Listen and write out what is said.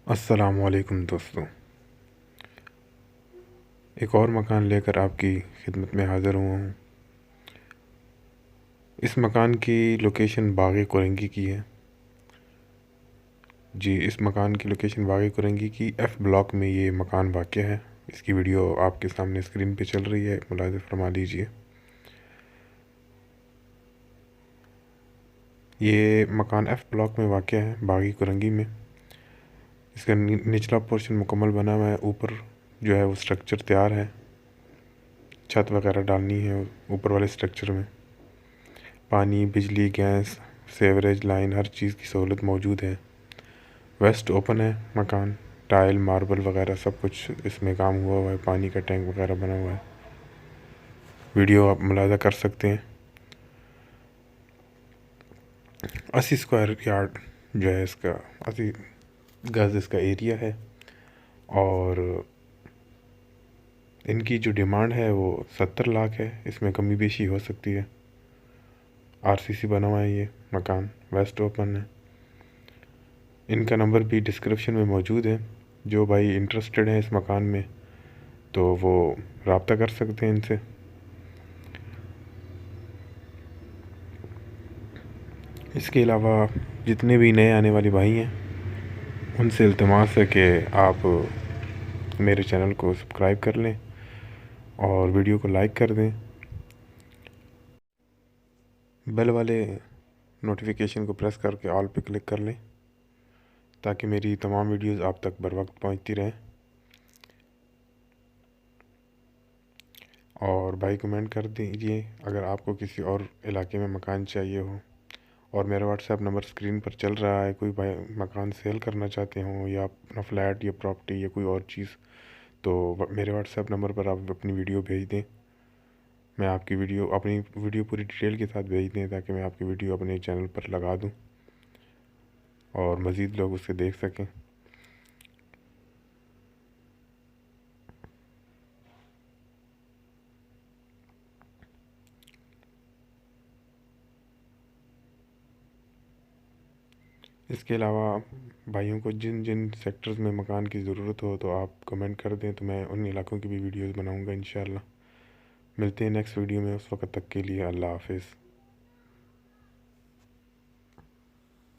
अस्सलामुअलैकुम दोस्तों, एक और मकान लेकर आपकी खिदमत में हाज़िर हुआ हूँ। इस मकान की लोकेशन बाग़ कोरंगी की है। जी, इस मकान की लोकेशन बाग़ कोरंगी की एफ़ ब्लॉक में ये मकान वाक़ है। इसकी वीडियो आपके सामने स्क्रीन पे चल रही है, मुलाहिज़ा फरमा लीजिए। ये मकान एफ़ ब्लॉक में वाक़ है, बाग़ कोरंगी में। इसका निचला पोर्शन मुकम्मल बना हुआ है। ऊपर जो है वो स्ट्रक्चर तैयार है, छत वगैरह डालनी है ऊपर वाले स्ट्रक्चर में। पानी, बिजली, गैस, सीवरेज लाइन, हर चीज़ की सहूलत मौजूद है। वेस्ट ओपन है मकान, टाइल, मार्बल वगैरह सब कुछ इसमें काम हुआ है। पानी का टैंक वगैरह बना हुआ है। वीडियो आप मुलाहिज़ा कर सकते हैं। 80 स्क्वायर यार्ड जो है इसका, 80 गज़ इसका एरिया है। और इनकी जो डिमांड है वो 70 लाख है। इसमें कमी बेशी हो सकती है। आरसीसी बना हुआ है ये मकान, वेस्ट ओपन है। इनका नंबर भी डिस्क्रिप्शन में मौजूद है। जो भाई इंटरेस्टेड है इस मकान में तो वो रब्ता कर सकते हैं इनसे। इसके अलावा जितने भी नए आने वाले भाई हैं उनसे इल्तिमास है कि आप मेरे चैनल को सब्सक्राइब कर लें और वीडियो को लाइक कर दें। बेल वाले नोटिफिकेशन को प्रेस करके ऑल पे क्लिक कर लें ताकि मेरी तमाम वीडियोस आप तक बर वक्त पहुँचती रहें। और भाई कमेंट कर दीजिए अगर आपको किसी और इलाके में मकान चाहिए हो। और मेरा व्हाट्सएप नंबर स्क्रीन पर चल रहा है। कोई भाई मकान सेल करना चाहते हों या अपना फ्लैट या प्रॉपर्टी या कोई और चीज़, तो मेरे व्हाट्सएप नंबर पर आप अपनी वीडियो भेज दें। मैं आपकी वीडियो, अपनी वीडियो पूरी डिटेल के साथ भेज दें ताकि मैं आपकी वीडियो अपने चैनल पर लगा दूं और मज़ीद लोग उसे देख सकें। इसके अलावा भाइयों को जिन जिन सेक्टर्स में मकान की ज़रूरत हो तो आप कमेंट कर दें, तो मैं उन इलाकों की भी वीडियोज़ बनाऊँगा इंशाअल्लाह। मिलते हैं नेक्स्ट वीडियो में, उस वक्त तक के लिए अल्लाह हाफ़िज़।